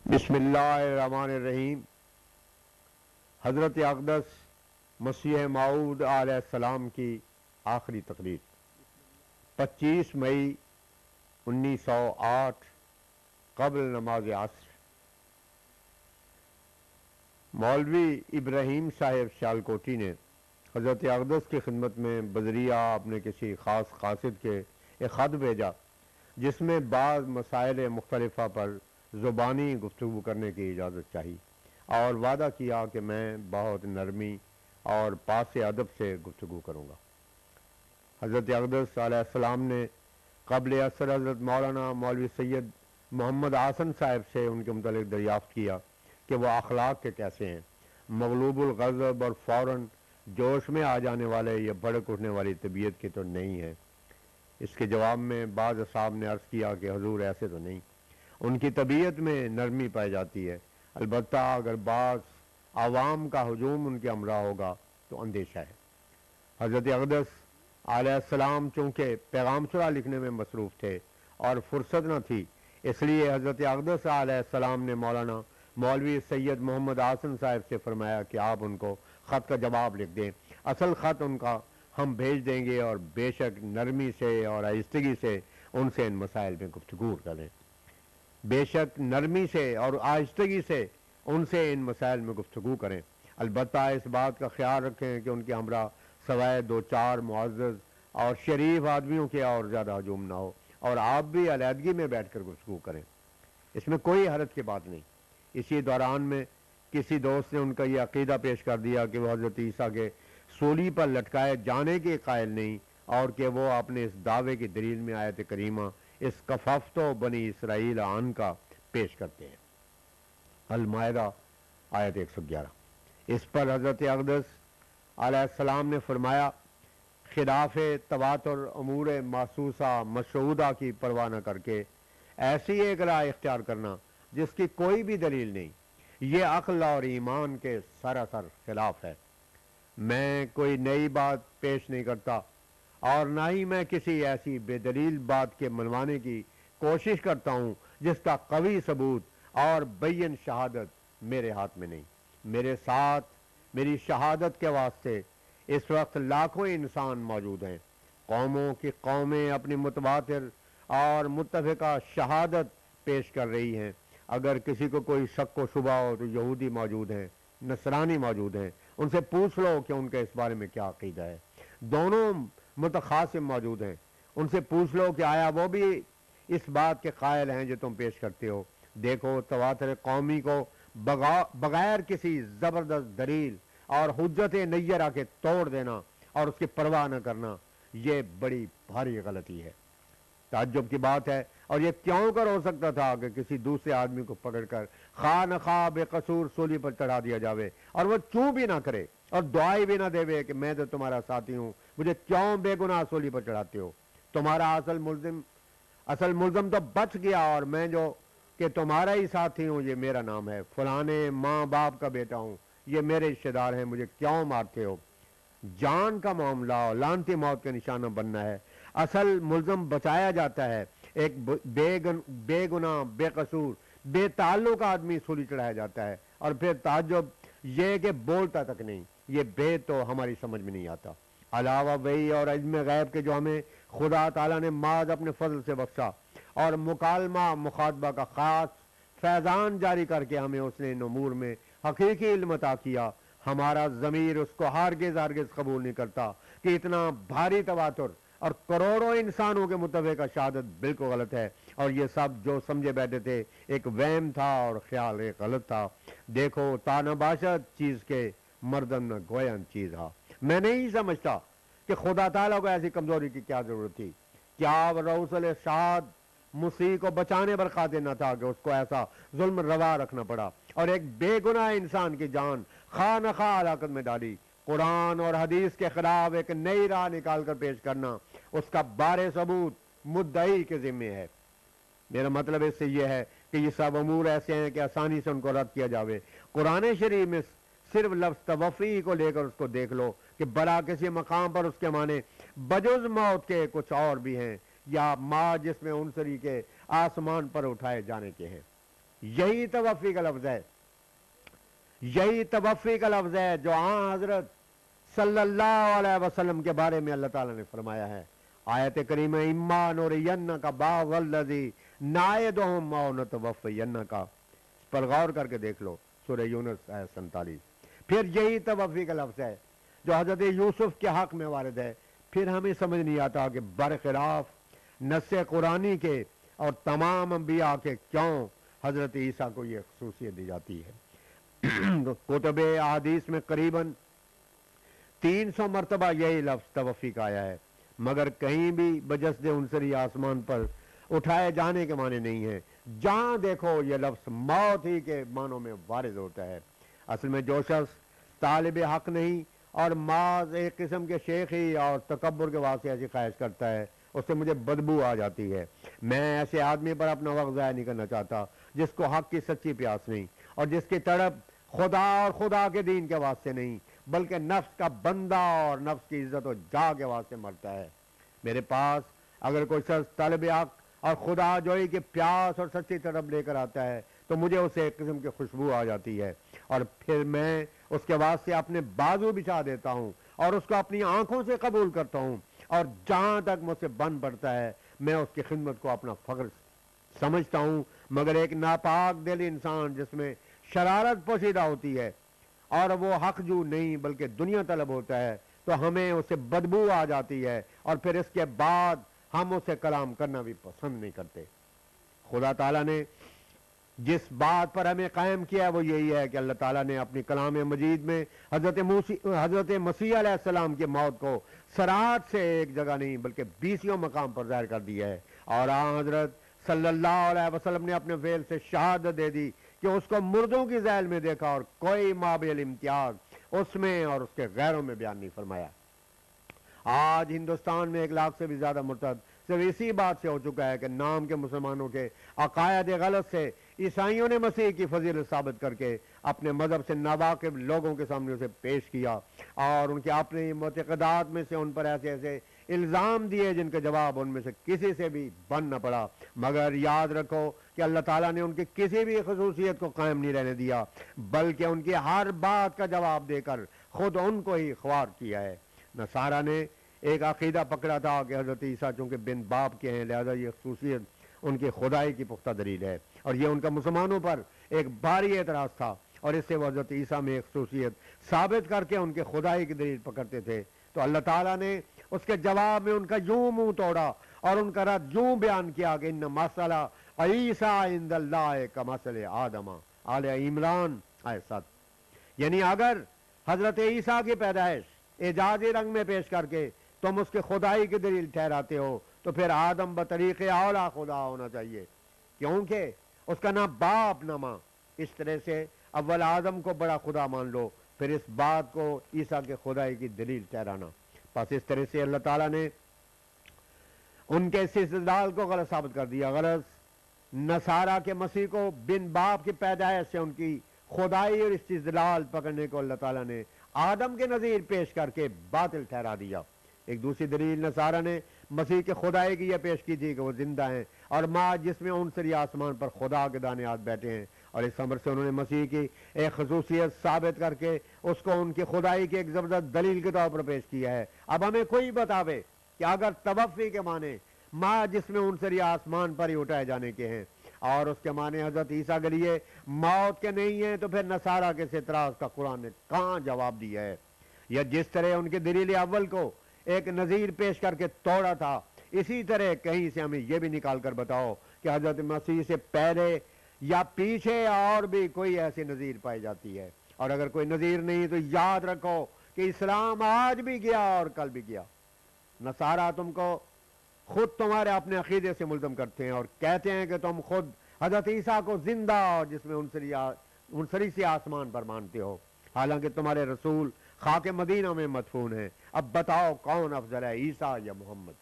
بسم اللہ الرحمن الرحیم۔ حضرت اقدس مسیح موعود علیہ السلام کی آخری تقریر 25 مئی 1908 قبل نماز عصر۔ مولوی ابراہیم صاحب سیالکوٹی نے حضرت اقدس کی خدمت میں بذریعہ اپنے کسی خاص قاصد کے ایک خط بھیجا جس میں بعض مسائل مختلفہ پر زبانی گفتگو کرنے کی اجازت چاہی اور وعدہ کیا کہ میں بہت نرمی اور پاس ادب سے گفتگو کروں گا۔ حضرت اقدس علیہ السلام نے قبل اثر حضرت مولانا مولوی سید محمد حسن صاحب سے ان کے متعلق دریافت کیا کہ وہ اخلاق کے کیسے ہیں، مغلوب الغضب اور فوراً جوش میں آ جانے والے یا بھڑک اٹھنے والی طبیعت کی تو نہیں ہے۔ اس کے جواب میں بعض اصحاب نے عرض کیا کہ حضور ایسے تو نہیں، ان کی طبیعت میں نرمی پائی جاتی ہے، البتہ اگر بعض عوام کا ہجوم ان کے ہمراہ ہوگا تو اندیشہ ہے۔ حضرت اقدس علیہ السلام چونکہ پیغام سرا لکھنے میں مصروف تھے اور فرصت نہ تھی، اس لیے حضرت اقدس علیہ السلام نے مولانا مولوی سید محمد حسن صاحب سے فرمایا کہ آپ ان کو خط کا جواب لکھ دیں، اصل خط ان کا ہم بھیج دیں گے اور بے شک نرمی سے اور آہستگی سے ان سے ان مسائل میں گفتگو کریں، بے شک نرمی سے اور آہستگی سے ان سے ان مسائل میں گفتگو کریں، البتہ اس بات کا خیال رکھیں کہ ان کے ہمراہ سوائے دو چار معزز اور شریف آدمیوں کے اور زیادہ ہجوم نہ ہو، اور آپ بھی علیحدگی میں بیٹھ کر گفتگو کریں، اس میں کوئی حرج کی بات نہیں۔ اسی دوران میں کسی دوست نے ان کا یہ عقیدہ پیش کر دیا کہ وہ حضرت عیسیٰ کے سولی پر لٹکائے جانے کے قائل نہیں اور کہ وہ اپنے اس دعوے کی دلیل میں آیت کریمہ اس کففت و بنی اسرائیل عن کا پیش کرتے ہیں، المائدہ آیت 111۔ اس پر حضرت اقدس علیہ السلام نے فرمایا، خلاف تواتر امور محسوسہ مشہودہ کی پرواہ نہ کر کے ایسی ایک رائے اختیار کرنا جس کی کوئی بھی دلیل نہیں، یہ عقل اور ایمان کے سراسر خلاف ہے۔ میں کوئی نئی بات پیش نہیں کرتا اور نہ ہی میں کسی ایسی بے دلیل بات کے منوانے کی کوشش کرتا ہوں جس کا قوی ثبوت اور بین شہادت میرے ہاتھ میں نہیں۔ میرے ساتھ میری شہادت کے واسطے اس وقت لاکھوں انسان موجود ہیں، قوموں کی قومیں اپنی متواتر اور متفقہ شہادت پیش کر رہی ہیں۔ اگر کسی کو کوئی شک و شبہ ہو تو یہودی موجود ہیں، نصرانی موجود ہیں، ان سے پوچھ لو کہ ان کا اس بارے میں کیا عقیدہ ہے۔ دونوں متخاصم موجود ہیں، ان سے پوچھ لو کہ آیا وہ بھی اس بات کے قائل ہیں جو تم پیش کرتے ہو۔ دیکھو، تواتر قومی کو بغیر کسی زبردست دلیل اور حجت نیرہ کے توڑ دینا اور اس کی پرواہ نہ کرنا، یہ بڑی بھاری غلطی ہے۔ تعجب کی بات ہے، اور یہ کیوں کر ہو سکتا تھا کہ کسی دوسرے آدمی کو پکڑ کر خواہ نخواہ بے قصور سولی پر چڑھا دیا جاوے اور وہ چوں بھی نہ کرے اور دعائی بھی نہ دے کہ میں تو تمہارا ساتھی ہوں، مجھے کیوں بے گناہ سولی پر چڑھاتے ہو؟ تمہارا اصل ملزم تو بچ گیا اور میں جو کہ تمہارا ہی ساتھی ہوں، یہ میرا نام ہے، فلانے ماں باپ کا بیٹا ہوں، یہ میرے رشتے دار ہیں، مجھے کیوں مارتے ہو؟ جان کا معاملہ اور لعنتی موت کا نشانہ بننا ہے۔ اصل ملزم بچایا جاتا ہے، ایک بے گناہ بے قصور بے تعلق آدمی سولی چڑھایا جاتا ہے، اور پھر تعجب یہ کہ بولتا تک نہیں۔ یہ بے تو ہماری سمجھ میں نہیں آتا۔ علاوہ وحی اور علم غیب کے جو ہمیں خدا تعالیٰ نے محض اپنے فضل سے بخشا اور مکالمہ مخاطبہ کا خاص فیضان جاری کر کے ہمیں اس نے ان امور میں حقیقی علم عطا کیا، ہمارا ضمیر اس کو ہرگز قبول نہیں کرتا کہ اتنا بھاری تواتر اور کروڑوں انسانوں کے متفق شہادت بالکل غلط ہے، اور یہ سب جو سمجھے بیٹھے تھے ایک وہم تھا اور خیال ایک غلط تھا۔ دیکھو، تا نہ باشد چیز کے مردن نہ گوین چیز ہا۔ میں نہیں سمجھتا کہ خدا تعالیٰ کو ایسی کمزوری کی کیا ضرورت تھی، کیا رسول شاد مسیح کو بچانے پر قادر نہ تھا کہ اس کو ایسا ظلم روا رکھنا پڑا اور ایک بے گناہ انسان کی جان خواہ نخواہ ہلاکت میں ڈالی؟ قرآن اور حدیث کے خلاف ایک نئی راہ نکال کر پیش کرنا اس کا بار ثبوت مدعی کے ذمے ہے۔ میرا مطلب اس سے یہ ہے کہ یہ سب امور ایسے ہیں کہ آسانی سے ان کو رد کیا جاوے۔ قرآن شریف میں صرف لفظ توفی کو لے کر اس کو دیکھ لو کہ بلا کسی مقام پر اس کے معنی بجز موت کے کچھ اور بھی ہیں، یا ماں جس میں عنصری کے آسمان پر اٹھائے جانے کے ہیں۔ یہی توفی کا لفظ ہے، یہی توفی کا لفظ ہے جو حضرت صلی اللہ علیہ وسلم کے بارے میں اللہ تعالیٰ نے فرمایا ہے۔ آیت کریمہ اما نورینک بعض الذی نعدہم او نتوفینک، اس پر غور کر کے دیکھ لو، سورہ یونس آیت 47۔ پھر یہی توفی کا لفظ ہے جو حضرت یوسف کے حق میں وارد ہے۔ پھر ہمیں سمجھ نہیں آتا کہ برخلاف نص قرآنی کے اور تمام انبیاء کے کیوں حضرت عیسیٰ کو یہ خصوصیت دی جاتی ہے۔ کتب احادیث میں قریباً 300 مرتبہ یہی لفظ توفی کا آیا ہے، مگر کہیں بھی بجسد عنصری آسمان پر اٹھائے جانے کے معنی نہیں ہے۔ جہاں دیکھو یہ لفظ موت ہی کے معنوں میں وارد ہوتا ہے۔ اصل میں جو شخص طالب حق نہیں اور محض ایک قسم کے شیخی اور تکبر کے واسطے ایسی خواہش کرتا ہے، اس سے مجھے بدبو آ جاتی ہے۔ میں ایسے آدمی پر اپنا وقت ضائع نہیں کرنا چاہتا جس کو حق کی سچی پیاس نہیں اور جس کی تڑپ خدا اور خدا کے دین کے واسطے نہیں بلکہ نفس کا بندہ اور نفس کی عزت و جاہ کے واسطے مرتا ہے۔ میرے پاس اگر کوئی شخص طالب حق اور خدا جوئی کی پیاس اور سچی تڑپ لے کر آتا ہے تو مجھے اسے ایک قسم کی خوشبو آ جاتی ہے، اور پھر میں اس کے واسطے اپنے بازو بچھا دیتا ہوں اور اس کو اپنی آنکھوں سے قبول کرتا ہوں، اور جہاں تک مجھ سے بن پڑتا ہے میں اس کی خدمت کو اپنا فخر سمجھتا ہوں۔ مگر ایک ناپاک دل انسان جس میں شرارت پوشیدہ ہوتی ہے اور وہ حق جو نہیں بلکہ دنیا طلب ہوتا ہے تو ہمیں اسے بدبو آ جاتی ہے، اور پھر اس کے بعد ہم اسے کلام کرنا بھی پسند نہیں کرتے۔ خدا تعالیٰ نے جس بات پر ہمیں قائم کیا وہ یہی ہے کہ اللہ تعالیٰ نے اپنی کلام مجید میں حضرت مسیح علیہ السلام کی موت کو صراحت سے ایک جگہ نہیں بلکہ 20 مقام پر ظاہر کر دیا ہے، اور حضرت صلی اللہ علیہ وسلم نے اپنے فعل سے شہادت دے دی کہ اس کو مردوں کی ذیل میں دیکھا اور کوئی مابعد امتیاز اس میں اور اس کے غیروں میں بیان نہیں فرمایا۔ آج ہندوستان میں 1 لاکھ سے بھی زیادہ مرتد صرف اسی بات سے ہو چکا ہے کہ نام کے مسلمانوں کے عقائد غلط سے عیسائیوں نے مسیح کی فضیلت ثابت کر کے اپنے مذہب سے ناواقف لوگوں کے سامنے اسے پیش کیا، اور ان کے اپنے معتقدات میں سے ان پر ایسے ایسے الزام دیے جن کا جواب ان میں سے کسی سے بھی بن نہ پڑا۔ مگر یاد رکھو کہ اللہ تعالیٰ نے ان کی کسی بھی خصوصیت کو قائم نہیں رہنے دیا بلکہ ان کی ہر بات کا جواب دے کر خود ان کو ہی خوار کیا ہے۔ نصارہ نے ایک عقیدہ پکڑا تھا کہ حضرت عیسیٰ چونکہ بن باپ کے ہیں لہذا یہ خصوصیت ان کی خدائی کی پختہ دلیل ہے، اور یہ ان کا مسلمانوں پر ایک بھاری اعتراض تھا، اور اس سے وہ حضرت عیسیٰ میں ایک خصوصیت ثابت کر کے ان کے خدائی کی دلیل پکڑتے تھے۔ تو اللہ تعالیٰ نے اس کے جواب میں ان کا یوں منہ توڑا اور ان کا رد یوں بیان کیا کہ ان مسئلہ عیسیٰ عند اللہ کمثل آدم، آل عمران آیت 7۔ یعنی اگر حضرت عیسیٰ کی پیدائش اعجازی رنگ میں پیش کر کے تم اس کے خدائی کی دلیل ٹھہراتے ہو تو پھر آدم بطریق اولا خدا ہونا چاہیے، کیونکہ اس کا نہ باپ نہ ماں۔ اس طرح سے اول آدم کو بڑا خدا مان لو، پھر اس بات کو عیسیٰ کے خدائی کی دلیل ٹھہرانا۔ پس اس طرح سے اللہ تعالیٰ نے ان کے اس استدلال کو غلط ثابت کر دیا۔ غلط نصارہ کے مسیح کو بن باپ کی پیدائش سے ان کی خدائی اور استدلال پکڑنے کو اللہ تعالیٰ نے آدم کے نظیر پیش کر کے باطل ٹھہرا دیا۔ ایک دوسری دلیل نصارہ نے مسیح کے خدائی کی یہ پیش کی تھی کہ وہ زندہ ہیں اور ماں جس میں عنصری آسمان پر خدا کے دانے ہاتھ بیٹھے ہیں، اور اس امر سے انہوں نے مسیح کی ایک خصوصیت ثابت کر کے اس کو ان کی خدائی کی ایک زبردست دلیل کے طور پر پیش کیا ہے۔ اب ہمیں کوئی بتاوے کہ اگر توفی کے معنی ماں جس میں عنصری آسمان پر ہی اٹھائے جانے کے ہیں اور اس کے معنی حضرت عیسیٰ کے لیے موت کے نہیں ہیں، تو پھر نصارہ کے اس اعتراض کا قرآن نے کہاں جواب دیا ہے؟ یا جس طرح ان کی دلیل اول کو ایک نظیر پیش کر کے توڑا تھا، اسی طرح کہیں سے ہمیں یہ بھی نکال کر بتاؤ کہ حضرت مسیح سے پہلے یا پیچھے اور بھی کوئی ایسی نظیر پائی جاتی ہے، اور اگر کوئی نظیر نہیں تو یاد رکھو کہ اسلام آج بھی گیا اور کل بھی گیا۔ نصارہ تم کو خود تمہارے اپنے عقیدے سے ملزم کرتے ہیں اور کہتے ہیں کہ تم خود حضرت عیسیٰ کو زندہ اور جس میں عنصری سے آسمان پر مانتے ہو، حالانکہ تمہارے رسول خاک مدینہ میں مدفون ہیں۔ اب بتاؤ کون افضل ہے، عیسیٰ یا محمد؟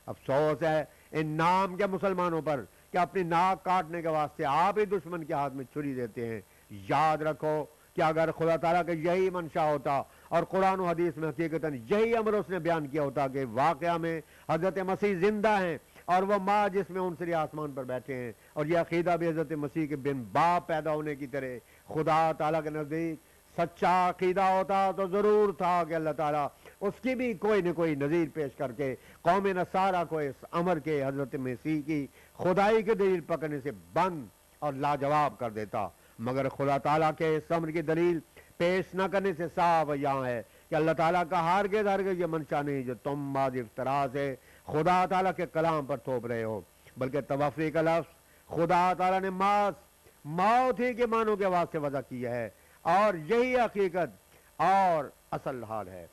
افسوس ہے ان نام کے مسلمانوں پر کہ اپنی ناک کاٹنے کے واسطے آپ ہی دشمن کے ہاتھ میں چھری دیتے ہیں۔ یاد رکھو کہ اگر خدا تعالیٰ کا یہی منشا ہوتا اور قرآن و حدیث میں حقیقتاً یہی امر اس نے بیان کیا ہوتا کہ واقعہ میں حضرت مسیح زندہ ہیں اور وہ ماں جس میں عنصر آسمان پر بیٹھے ہیں، اور یہ عقیدہ بھی حضرت مسیح کے بن باپ پیدا ہونے کی طرح خدا تعالیٰ کے نزدیک سچا عقیدہ ہوتا تو ضرور تھا کہ اللہ تعالیٰ اس کی بھی کوئی نہ کوئی نظیر پیش کر کے قوم نصارہ کو اس امر کے حضرت مسیح کی خدائی کے دلیل پکڑنے سے بند اور لاجواب کر دیتا، مگر خدا تعالیٰ کے اس امر کی دلیل پیش نہ کرنے سے صاف یہاں ہے کہ اللہ تعالیٰ کا ہرگز یہ منشا نہیں جو تم بعض افطرا سے خدا تعالیٰ کے کلام پر تھوپ رہے ہو، بلکہ توفی کا لفظ خدا تعالیٰ نے موت ہی کے معنوں کے واسطے وضع کیا ہے، اور یہی حقیقت اور اصل حال ہے۔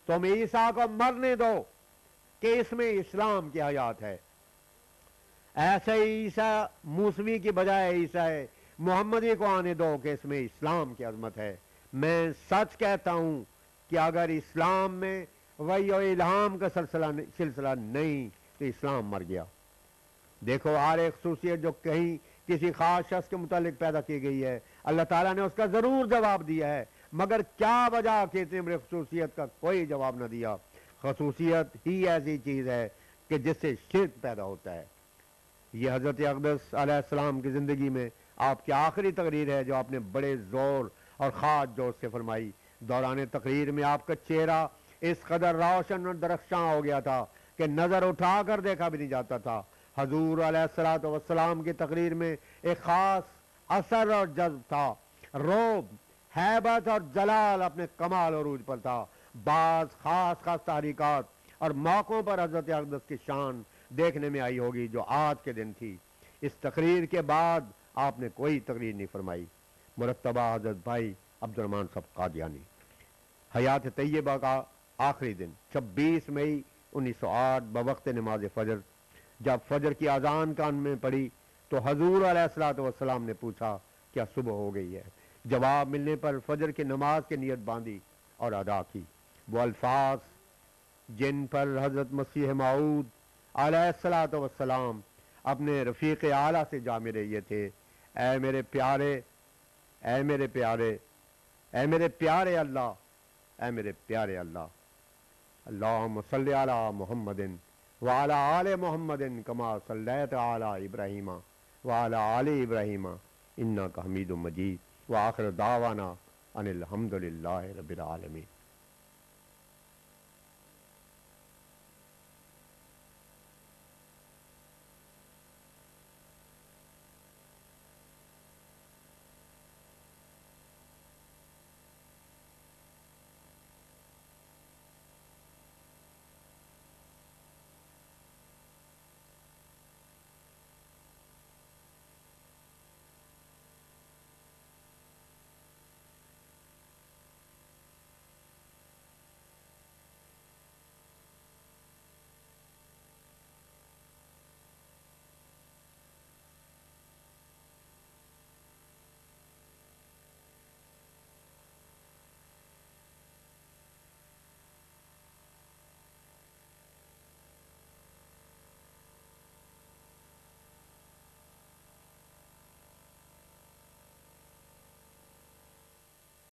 تم عیسیٰ کو مرنے دو کہ اس میں اسلام کی حیات ہے، ایسے ہی عیسیٰ موسوی کی بجائے عیسیٰ محمدی کو آنے دو کہ اس میں اسلام کی عظمت ہے۔ میں سچ کہتا ہوں کہ اگر اسلام میں وحی و الہام کا سلسلہ نہیں تو اسلام مر گیا۔ دیکھو ہر ایک خصوصیت جو کہیں کسی خاص شخص کے متعلق پیدا کی گئی ہے، اللہ تعالیٰ نے اس کا ضرور جواب دیا ہے، مگر کیا وجہ کہ اتنی بڑی خصوصیت کا کوئی جواب نہ دیا؟ خصوصیت ہی ایسی چیز ہے کہ جس سے شرک پیدا ہوتا ہے۔ یہ حضرت اقدس علیہ السلام کی زندگی میں آپ کی آخری تقریر ہے جو آپ نے بڑے زور اور خاص جوش سے فرمائی۔ دوران تقریر میں آپ کا چہرہ اس قدر روشن اور درخشاں ہو گیا تھا کہ نظر اٹھا کر دیکھا بھی نہیں جاتا تھا۔ حضور علیہ السلام کی تقریر میں ایک خاص اثر اور جذب تھا، رعب، ہیبت اور جلال اپنے کمال عروج پر تھا۔ بعض خاص تحریکات اور موقعوں پر حضرت اقدس کی شان دیکھنے میں آئی ہوگی جو آج کے دن تھی۔ اس تقریر کے بعد آپ نے کوئی تقریر نہیں فرمائی۔ مرتبہ حضرت بھائی عبد الرحمن صاحب قادیانی، حیات طیبہ کا آخری دن 26 مئی 1908 بوقت نماز فجر، جب فجر کی اذان کان میں پڑی تو حضور علیہ السلام نے پوچھا کیا صبح ہو گئی ہے؟ جواب ملنے پر فجر کی نماز کی نیت باندھی اور ادا کی۔ وہ الفاظ جن پر حضرت مسیح موعود علیہ السلام اپنے رفیق اعلیٰ سے جا ملے یہ تھے: اے میرے پیارے، اے میرے پیارے، اے میرے پیارے اللہ، اے میرے پیارے اللہ، اللہم صلی علی محمد وعلی آل محمد کما صلیت علی ابراہیم وعلی آل ابراہیم انک حمید مجید، وآخر دعوانا ان الحمد للہ رب العالمین۔